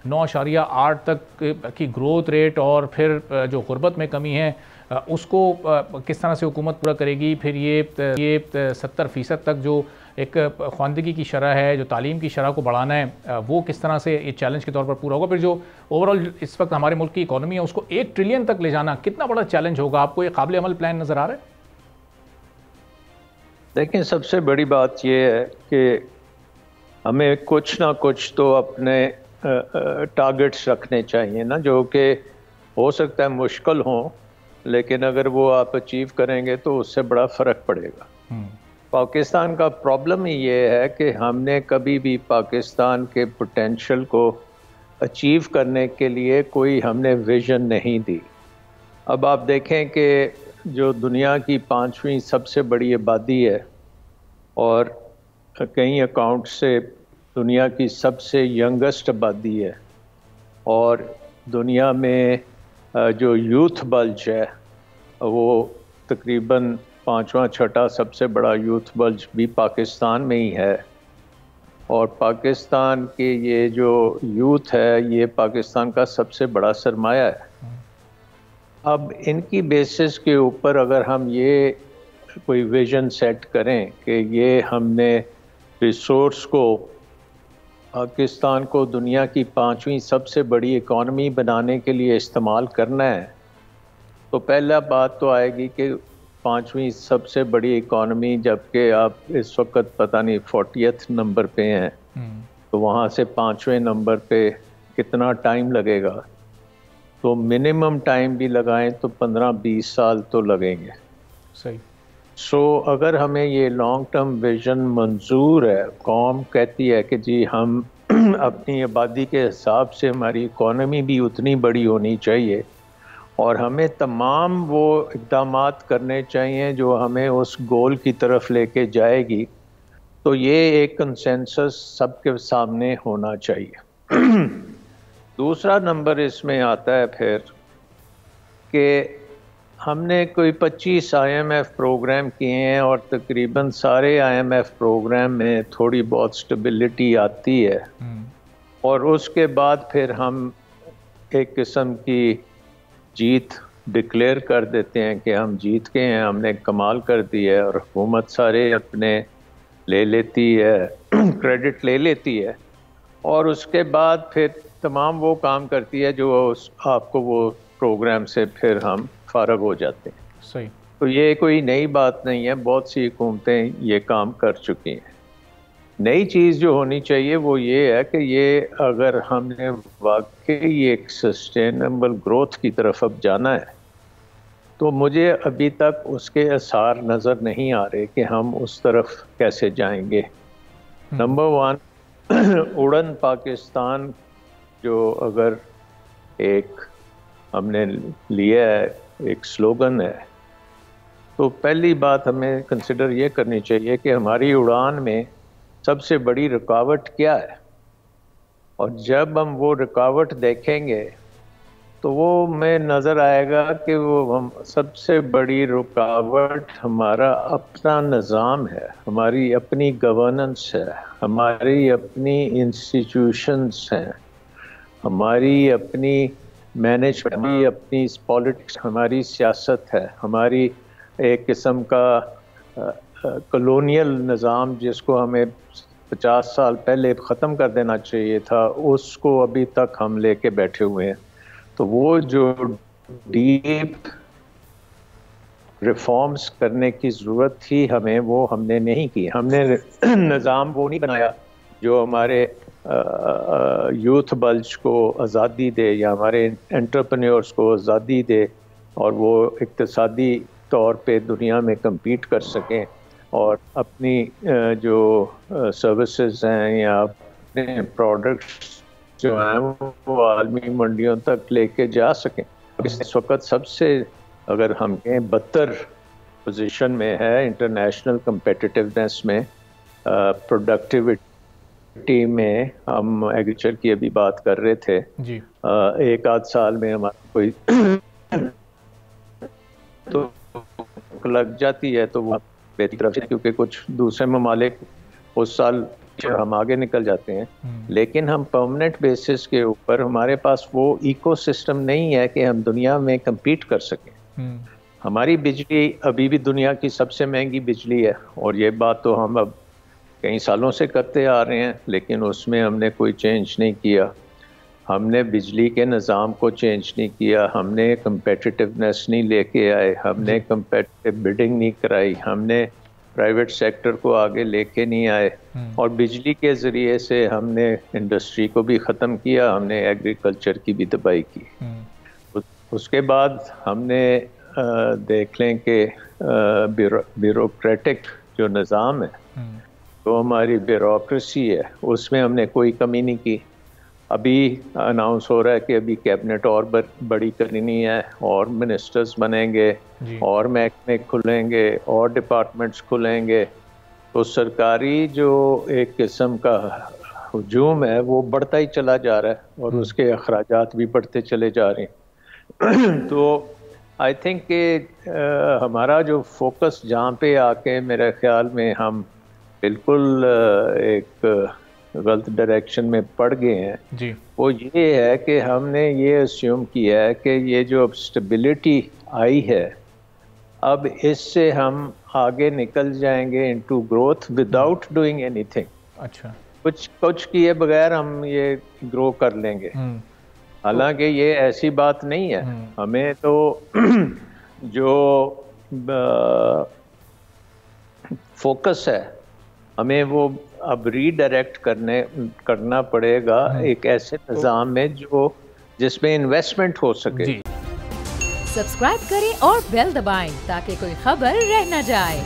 9.8 تک کی growth rate اور پھر جو غربت میں کمی ہے اس کو کس طرح سے حکومت پورا کرے گی؟ پھر یہ 70% تک جو ایک خواندگی کی شرح ہے، جو تعلیم کی شرح کو بڑھانا ہے، وہ کس طرح سے یہ چیلنج کے طور پر پورا ہوگا؟ پھر جو اوورآل اس وقت ہمارے ملک کی اکانومی ہے اس کو 1 ٹریلین تک لے جانا کتنا بڑا چیلنج ہوگا؟ آپ کو یہ قابل عمل پلان نظر آ رہا ہے؟ دیکھیں، سب سے بڑی بات یہ ہے کہ ہمیں کچھ نہ کچھ تو اپنے ٹارگٹس رکھنے چاہیے نا، جو کہ ہو سکتا ہے مشکل ہوں، لیکن اگر وہ آپ اچیو کریں گے تو اس سے بڑا فرق پڑے گا۔ پاکستان کا پرابلم ہی یہ ہے کہ ہم نے کبھی بھی پاکستان کے پوٹینشل کو اچیو کرنے کے لیے کوئی ہم نے ویژن نہیں دی۔ اب آپ دیکھیں کہ جو دنیا کی 5ویں سب سے بڑی آبادی ہے اور کئی اکاؤنٹ سے دنیا کی سب سے ینگسٹ آبادی ہے، اور دنیا میں جو یوتھ بلج ہے وہ تقریباً 5واں 6واں سب سے بڑا یوتھ بلج بھی پاکستان میں ہی ہے، اور پاکستان کے یہ جو یوتھ ہے یہ پاکستان کا سب سے بڑا سرمایہ ہے۔ اب ان کی بیسس کے اوپر اگر ہم یہ کوئی ویژن سیٹ کریں کہ یہ ہم نے ریسورس کو پاکستان کو دنیا کی 5ویں سب سے بڑی اکانومی بنانے کے لیے استعمال کرنا ہے، تو پہلا بات تو آئے گی کہ 5ویں سب سے بڑی اکانومی، جبکہ آپ اس وقت پتہ نہیں 40th نمبر پہ ہیں، تو وہاں سے 5ویں نمبر پہ کتنا ٹائم لگے گا؟ تو منیمم ٹائم بھی لگائیں تو 15-20 سال تو لگیں گے۔ صحیح۔ سو اگر ہمیں یہ لانگ ٹرم ویژن منظور ہے، قوم کہتی ہے کہ جی ہم اپنی آبادی کے حساب سے ہماری اکانومی بھی اتنی بڑی ہونی چاہیے، اور ہمیں تمام وہ اقدامات کرنے چاہیے جو ہمیں اس گول کی طرف لے کے جائے گی، تو یہ ایک کنسنسس سب کے سامنے ہونا چاہیے۔ دوسرا نمبر اس میں آتا ہے پھر کہ ہم نے کوئی 25 IMF پروگرام کیے ہیں، اور تقریباً سارے IMF پروگرام میں تھوڑی بہت سٹیبلٹی آتی ہے، اور اس کے بعد پھر ہم ایک قسم کی جیت ڈکلیئر کر دیتے ہیں کہ ہم جیت گئے ہیں، ہم نے کمال کر دی ہے، اور حکومت سارے اپنے لے لیتی ہے، کریڈٹ لے لیتی ہے، اور اس کے بعد پھر تمام وہ کام کرتی ہے جو آپ کو وہ پروگرام سے پھر ہم فارغ ہو جاتے ہیں۔ صحیح۔ تو یہ کوئی نئی بات نہیں ہے، بہت سی حکومتیں یہ کام کر چکی ہیں۔ نئی چیز جو ہونی چاہیے وہ یہ ہے کہ یہ اگر ہم نے واقعی ایک سسٹینیبل گروتھ کی طرف اب جانا ہے، تو مجھے ابھی تک اس کے آثار نظر نہیں آ رہے کہ ہم اس طرف کیسے جائیں گے۔ نمبر 1، اڑن پاکستان جو اگر ایک ہم نے لیا ہے، ایک سلوگن ہے، تو پہلی بات ہمیں کنسیڈر یہ کرنی چاہیے کہ ہماری اڑان میں سب سے بڑی رکاوٹ کیا ہے، اور جب ہم وہ رکاوٹ دیکھیں گے تو وہ میں نظر آئے گا کہ وہ سب سے بڑی رکاوٹ ہمارا اپنا نظام ہے، ہماری اپنی گورننس ہے، ہماری اپنی انسٹیٹیوشنز ہیں، ہماری اپنی مینجمنٹ، ہماری اپنی پالیٹکس، ہماری سیاست ہے، ہماری ایک قسم کا کلونیل نظام جس کو ہمیں 50 سال پہلے ختم کر دینا چاہیے تھا، اس کو ابھی تک ہم لے کے بیٹھے ہوئے ہیں۔ تو وہ جو ڈیپ ریفارمز کرنے کی ضرورت تھی ہمیں، وہ ہم نے نہیں کی۔ ہم نے نظام وہ نہیں بنایا جو ہمارے یوتھ بلج کو آزادی دے یا ہمارے انٹرپرینیورز کو آزادی دے، اور وہ اقتصادی طور پہ دنیا میں کمپیٹ کر سکیں، اور اپنی جو سروسز ہیں یا اپنے پروڈکٹس جو ہیں وہ عالمی منڈیوں تک لے کے جا سکیں۔ اس وقت سب سے اگر ہم کہیں بدتر پوزیشن میں ہے انٹرنیشنل کمپیٹیٹیونیس میں، پروڈکٹیوٹی میں، ہم ایگریکلچر کی ابھی بات کر رہے تھے جی، ایک آدھ سال میں ہمارا کوئی تو لگ جاتی ہے تو وہ بہتری طرف سے، کیونکہ کچھ دوسرے ممالک اس سال ہم آگے نکل جاتے ہیں، لیکن ہم پرماننٹ بیسس کے اوپر ہمارے پاس وہ ایکو سسٹم نہیں ہے کہ ہم دنیا میں کمپیٹ کر سکیں۔ ہماری بجلی ابھی بھی دنیا کی سب سے مہنگی بجلی ہے، اور یہ بات تو ہم اب کئی سالوں سے کرتے آ رہے ہیں، لیکن اس میں ہم نے کوئی چینج نہیں کیا۔ ہم نے بجلی کے نظام کو چینج نہیں کیا، ہم نے کمپیٹیٹیونیس نہیں لے کے آئے، ہم نے کمپیٹیٹیو بڈنگ نہیں کرائی، ہم نے پرائیویٹ سیکٹر کو آگے لے کے نہیں آئے، اور بجلی کے ذریعے سے ہم نے انڈسٹری کو بھی ختم کیا، ہم نے ایگریکلچر کی بھی تباہی کی۔ اس کے بعد ہم نے دیکھ لیں کہ بیوروکریٹک جو نظام ہے، جو ہماری بیوروکریسی ہے، اس میں ہم نے کوئی کمی نہیں کی۔ ابھی اناؤنس ہو رہا ہے کہ ابھی کیبنٹ اور بڑی کرنی ہے، اور منسٹرز بنیں گے، اور محکمے کھلیں گے، اور ڈپارٹمنٹس کھلیں گے، تو سرکاری جو ایک قسم کا ہجوم ہے وہ بڑھتا ہی چلا جا رہا ہے، اور اس کے اخراجات بھی بڑھتے چلے جا رہے ہیں۔ تو آئی تھنک کہ ہمارا جو فوکس جہاں پہ آ کے میرے خیال میں ہم بالکل ایک غلط ڈائریکشن میں پڑ گئے ہیں، وہ یہ ہے کہ ہم نے یہ اسیوم کیا ہے کہ یہ جو اب اسٹیبلٹی آئی ہے، اب اس سے ہم آگے نکل جائیں گے into growth without doing any thing. اچھا، کچھ کیے بغیر ہم یہ گرو کر لیں گے، حالانکہ یہ ایسی بات نہیں ہے۔ ہمیں تو جو فوکس ہے، ہمیں وہ اب ری ڈائریکٹ کرنا پڑے گا ایک ایسے نظام میں جس میں انویسٹمنٹ ہو سکے۔ سبسکرائب کریں اور بیل دبائیں تاکہ کوئی خبر رہ نہ جائے۔